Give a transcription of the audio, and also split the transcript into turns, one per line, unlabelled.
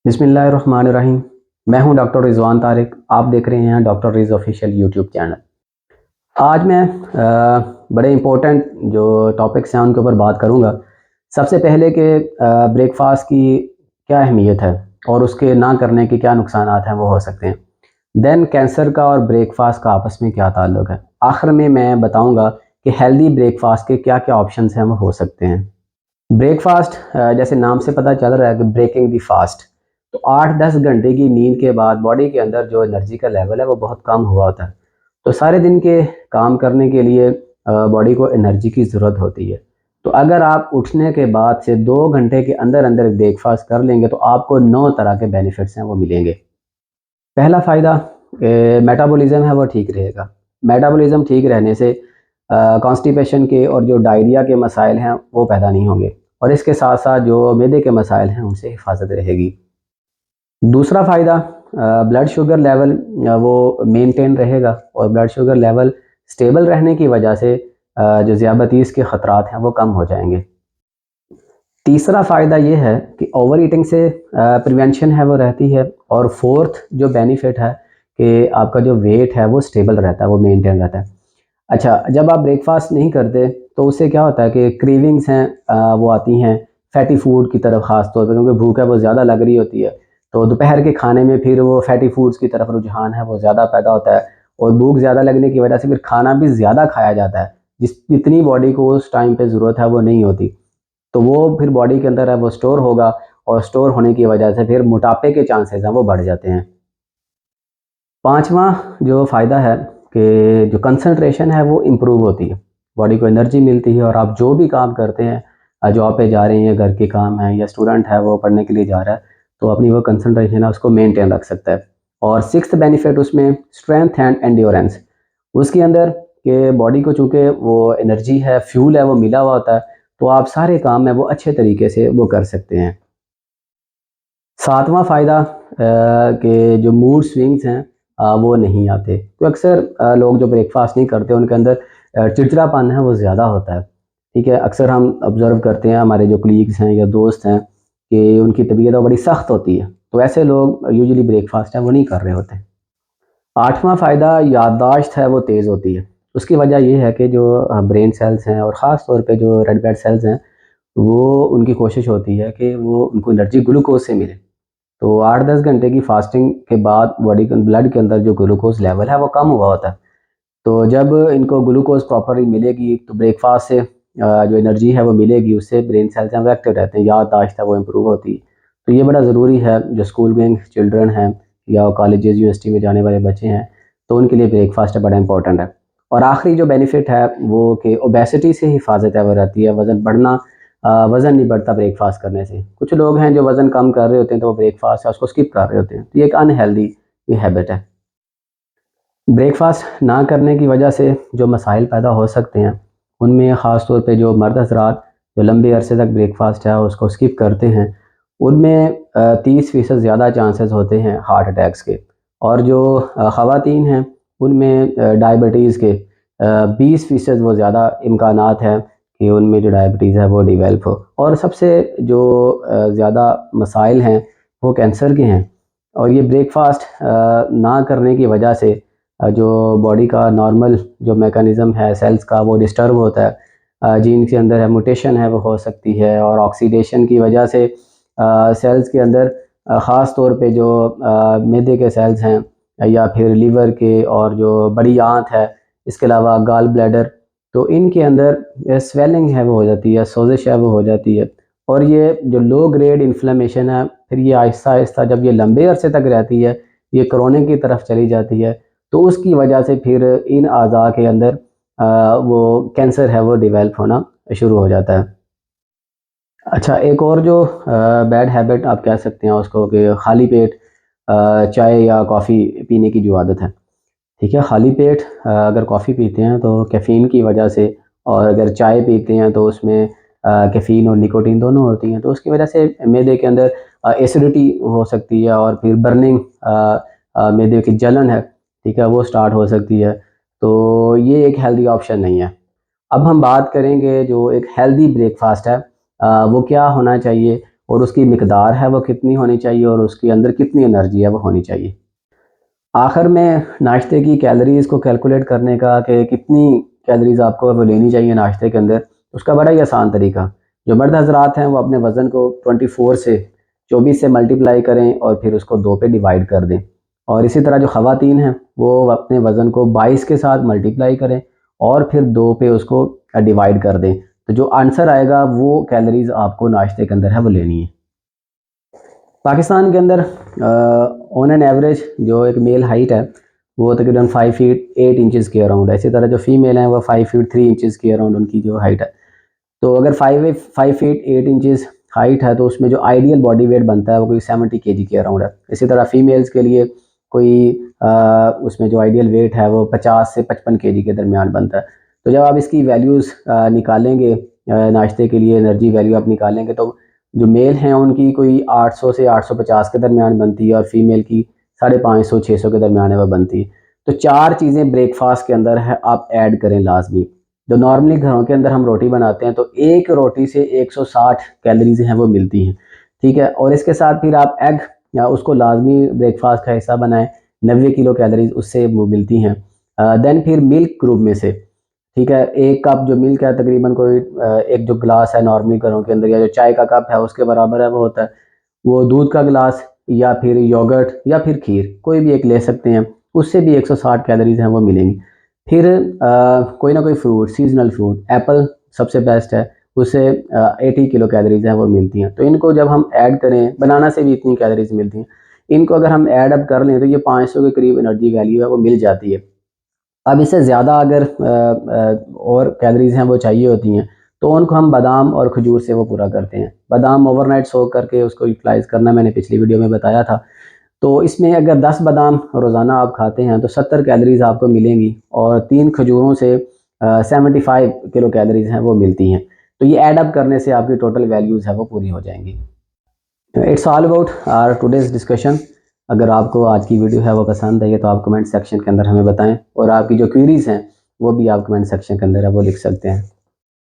बिस्मिल्लाहिर्रहमानिर्रहीम। मैं हूं डॉक्टर रिजवान तारिक। आप देख रहे हैं doctor ridge official YouTube channel. आज मैं बड़े इम्पोर्टेंट जो टॉपिक्स हैं उनके ऊपर बात करूंगा। सबसे पहले कि ब्रेकफास्ट की क्या अहमियत है और उसके ना करने के क्या नुकसान हैं वो हो सकते हैं। देन कैंसर का और ब्रेकफास्ट का आपस में क्या ताल्लुक है। आखिर में मैं बताऊंगा कि हेल्दी ब्रेकफास्ट के क्या क्या ऑप्शन हैं वो हो सकते हैं। ब्रेकफास्ट जैसे नाम से पता चल रहा है कि ब्रेकिंग दी फास्ट, तो 8-10 घंटे की नींद के बाद बॉडी के अंदर जो एनर्जी का लेवल है वो बहुत कम हुआ होता है। तो सारे दिन के काम करने के लिए बॉडी को एनर्जी की ज़रूरत होती है। तो अगर आप उठने के बाद से 2 घंटे के अंदर अंदर ब्रेकफास्ट कर लेंगे तो आपको 9 तरह के बेनिफिट्स हैं वो मिलेंगे। पहला फ़ायदा, मेटाबॉलिज़्म है वो ठीक रहेगा। मेटाबॉलिज़्म ठीक रहने से कॉन्स्टिपेशन के और जो डायरिया के मसाइल हैं वो पैदा नहीं होंगे, और इसके साथ साथ जो मैदे के मसाइल हैं उनसे हिफाजत रहेगी। दूसरा फ़ायदा, ब्लड शुगर लेवल वो मेंटेन रहेगा, और ब्लड शुगर लेवल स्टेबल रहने की वजह से जो ज़ियादतीस के ख़तरात हैं वो कम हो जाएंगे। तीसरा फ़ायदा ये है कि ओवर ईटिंग से प्रिवेंशन है वो रहती है। और फोर्थ जो बेनिफिट है कि आपका जो वेट है वो स्टेबल रहता है, वो मेंटेन रहता है। अच्छा, जब आप ब्रेकफास्ट नहीं करते तो उससे क्या होता है कि क्रेविंग्स हैं वो आती हैं फैटी फूड की तरफ, ख़ास तौर पे क्योंकि भूख है वो ज़्यादा लग रही होती है। तो दोपहर के खाने में फिर वो फैटी फूड्स की तरफ रुझान है वो ज़्यादा पैदा होता है, और भूख ज़्यादा लगने की वजह से फिर खाना भी ज़्यादा खाया जाता है, जितनी बॉडी को उस टाइम पे ज़रूरत है वो नहीं होती। तो वो फिर बॉडी के अंदर है वो स्टोर होगा, और स्टोर होने की वजह से फिर मोटापे के चांसेस हैं वो बढ़ जाते हैं। पांचवा जो फ़ायदा है कि जो कंसंट्रेशन है वो इम्प्रूव होती है, बॉडी को एनर्जी मिलती है, और आप जो भी काम करते हैं, जॉब पे जा रहे हैं, घर के काम हैं, या स्टूडेंट है वो पढ़ने के लिए जा रहा है, तो अपनी वो कंसंट्रेशन है उसको मेंटेन रख सकता है। और सिक्स्थ बेनिफिट उसमें स्ट्रेंथ एंड एंड्योरेंस, उसके अंदर कि बॉडी को चूँकि वो एनर्जी है, फ्यूल है वो मिला हुआ होता है, तो आप सारे काम है वो अच्छे तरीके से वो कर सकते हैं। सातवां फ़ायदा, कि जो मूड स्विंग्स हैं वो नहीं आते। तो अक्सर लोग जो ब्रेकफ़ास्ट नहीं करते उनके अंदर चिड़चिड़ापन है वो ज़्यादा होता है। ठीक है, अक्सर हम ऑब्ज़र्व करते हैं, हमारे जो कलीग्स हैं या दोस्त हैं, कि उनकी तबीयत बड़ी सख्त होती है, तो ऐसे लोग यूजुअली ब्रेकफ़ास्ट है वो नहीं कर रहे होते। आठवां फ़ायदा, याददाश्त है वो तेज़ होती है। उसकी वजह ये है कि जो ब्रेन सेल्स हैं, और ख़ास तौर पे जो रेड ब्लड सेल्स हैं, वो उनकी कोशिश होती है कि वो उनको एनर्जी ग्लूकोज़ से मिले। तो 8-10 घंटे की फास्टिंग के बाद बॉडी के ब्लड के अंदर जो ग्लूकोज़ लेवल है वो कम हुआ होता है। तो जब इनको ग्लूकोज़ प्रॉपर्ली मिलेगी तो ब्रेकफ़ास्ट से जो एनर्जी है वो मिलेगी, उससे ब्रेन सेल्स हैं वो एक्टिव रहते हैं, याददाश्त है वो इम्प्रूव होती है। तो ये बड़ा ज़रूरी है जो स्कूल गोइंग चिल्ड्रन हैं या कॉलेजेस यूनिवर्सिटी में जाने वाले बच्चे हैं, तो उनके लिए ब्रेकफ़ास्ट बड़ा इंपॉर्टेंट है। और आखिरी जो बेनिफिट है वो कि ओबेसिटी से हिफाजत है वो रहती है, वज़न बढ़ना, वज़न नहीं बढ़ता ब्रेकफ़ास्ट करने से। कुछ लोग हैं जो वज़न कम कर रहे होते हैं तो वो ब्रेकफ़ास्ट है उसको स्किप कर रहे होते हैं, तो ये एक अनहेल्दी ये हैबिट है। ब्रेकफ़ास्ट ना करने की वजह से जो मसाइल पैदा हो सकते हैं, उनमें ख़ास तौर पे जो मर्द हज़रात जो लंबे अरसे तक ब्रेकफ़ास्ट है उसको स्किप करते हैं, उनमें 30% ज़्यादा चांसेस होते हैं हार्ट अटैक्स के। और जो ख़वातीन हैं उनमें डायबिटीज़ के 20% वो ज़्यादा इम्कानात हैं कि उनमें जो डायबिटीज़ है वो डेवलप हो। और सबसे जो ज़्यादा मसाइल हैं वो कैंसर के हैं। और ये ब्रेकफ़ास्ट ना करने की वजह से जो बॉडी का नॉर्मल जो मैकेनिज़्म है सेल्स का वो डिस्टर्ब होता है। जीन के अंदर है म्यूटेशन है वो हो सकती है, और ऑक्सीडेशन की वजह से सेल्स के अंदर ख़ास तौर पे जो मैदे के सेल्स हैं, या फिर लीवर के, और जो बड़ी आंत है, इसके अलावा गॉल ब्लैडर, तो इनके अंदर स्वेलिंग है वो हो जाती है, सोजिश है वो हो जाती है। और ये जो लो ग्रेड इन्फ्लेमेशन है, फिर ये आहिस्ता-आहिस्ता जब ये लंबे अरसे तक रहती है, ये क्रोनिक की तरफ चली जाती है, तो उसकी वजह से फिर इन अज़ा के अंदर वो कैंसर है वो डेवलप होना शुरू हो जाता है। अच्छा, एक और जो बैड हैबिट आप कह सकते हैं उसको, कि खाली पेट चाय या कॉफ़ी पीने की जो आदत है। ठीक है, खाली पेट अगर कॉफ़ी पीते हैं तो कैफ़ीन की वजह से, और अगर चाय पीते हैं तो उसमें कैफ़ीन और निकोटीन दोनों होती हैं, तो उसकी वजह से मैदे के अंदर एसिडिटी हो सकती है, और फिर बर्निंग, मैदे की जलन है, ठीक है, वो स्टार्ट हो सकती है। तो ये एक हेल्दी ऑप्शन नहीं है। अब हम बात करेंगे जो एक हेल्दी ब्रेकफ़ास्ट है, वो क्या होना चाहिए, और उसकी मिकदार है वो कितनी होनी चाहिए और उसके अंदर कितनी एनर्जी है वो होनी चाहिए। आखिर में नाश्ते की कैलोरीज़ को कैलकुलेट करने का कि कितनी कैलोरीज़ आपको वो लेनी चाहिए नाश्ते के अंदर, उसका बड़ा ही आसान तरीका। जो मर्द हज़रात हैं वो अपने वज़न को 24 से मल्टीप्लाई करें और फिर उसको 2 पे डिवाइड कर दें। और इसी तरह जो ख़वातीन हैं वो अपने वज़न को 22 के साथ मल्टीप्लाई करें और फिर 2 पे उसको डिवाइड कर दें। तो जो आंसर आएगा वो कैलोरीज़ आपको नाश्ते के अंदर है वो लेनी है। पाकिस्तान के अंदर ऑन एन एवरेज जो एक मेल हाइट है वो तकरीबन 5 फीट 8 इंचज़ के अराउंड है। इसी तरह जो फीमेल हैं वो 5 फीट 3 इंचज़ के अराउंड उनकी जो हाइट है। तो अगर 5 फीट 8 इंचज़ हाइट है तो उसमें जो आइडियल बॉडी वेट बनता है वो कोई 70 केजी के अराउंड है। इसी तरह फीमेल्स के लिए कोई उसमें जो आइडियल वेट है वो 50 से 55 केजी के दरमियान बनता है। तो जब आप इसकी वैल्यूज़ निकालेंगे नाश्ते के लिए एनर्जी वैल्यू आप निकालेंगे तो जो मेल हैं उनकी कोई 800 से 850 के दरमियान बनती है और फीमेल की 550 600 के दरमियान है वह बनती है। तो 4 चीज़ें ब्रेकफास्ट के अंदर है आप ऐड करें लाजमी। जो नॉर्मली घरों के अंदर हम रोटी बनाते हैं तो एक रोटी से 160 कैलोरीज हैं वो मिलती हैं, ठीक है। और इसके साथ फिर आप एग या उसको लाजमी ब्रेकफास्ट का हिस्सा बनाएं, 90 किलो कैलोरीज उससे वो मिलती हैं। देन फिर मिल्क ग्रुप में से, ठीक है, एक कप जो मिल्क है तकरीबन कोई एक जो गिलास है नॉर्मली घरों के अंदर या जो चाय का कप है उसके बराबर है वो होता है। वो दूध का गिलास या फिर योगर्ट या फिर खीर कोई भी एक ले सकते हैं, उससे भी 160 कैलोरीज हैं वो मिलेंगी। फिर कोई ना कोई फ्रूट, सीजनल फ्रूट, एप्पल सबसे बेस्ट है, उससे 80 किलो कैलोरीज हैं वो मिलती हैं। तो इनको जब हम ऐड करें, बनाना से भी इतनी कैलोरीज मिलती हैं, इनको अगर हम ऐड अप कर लें तो ये 500 के करीब एनर्जी वैल्यू है वो मिल जाती है। अब इससे ज़्यादा अगर और कैलोरीज़ हैं वो चाहिए होती हैं तो उनको हम बादाम और खजूर से वो पूरा करते हैं। बादाम ओवरनाइट सोक करके उसको यूटिलाइज़ करना मैंने पिछली वीडियो में बताया था। तो इसमें अगर 10 बादाम रोज़ाना आप खाते हैं तो 70 कैलोरीज़ आपको मिलेंगी और 3 खजूरों से 75 किलो कैलोरीज़ हैं वो मिलती हैं। तो ये ऐड अप करने से आपकी टोटल वैल्यूज़ है वो पूरी हो जाएंगी। It's all about our today's discussion. अगर आपको आज की वीडियो है वो पसंद आई है तो आप कमेंट सेक्शन के अंदर हमें बताएं और आपकी जो क्वेरीज़ हैं वो भी आप कमेंट सेक्शन के अंदर है वो लिख सकते हैं।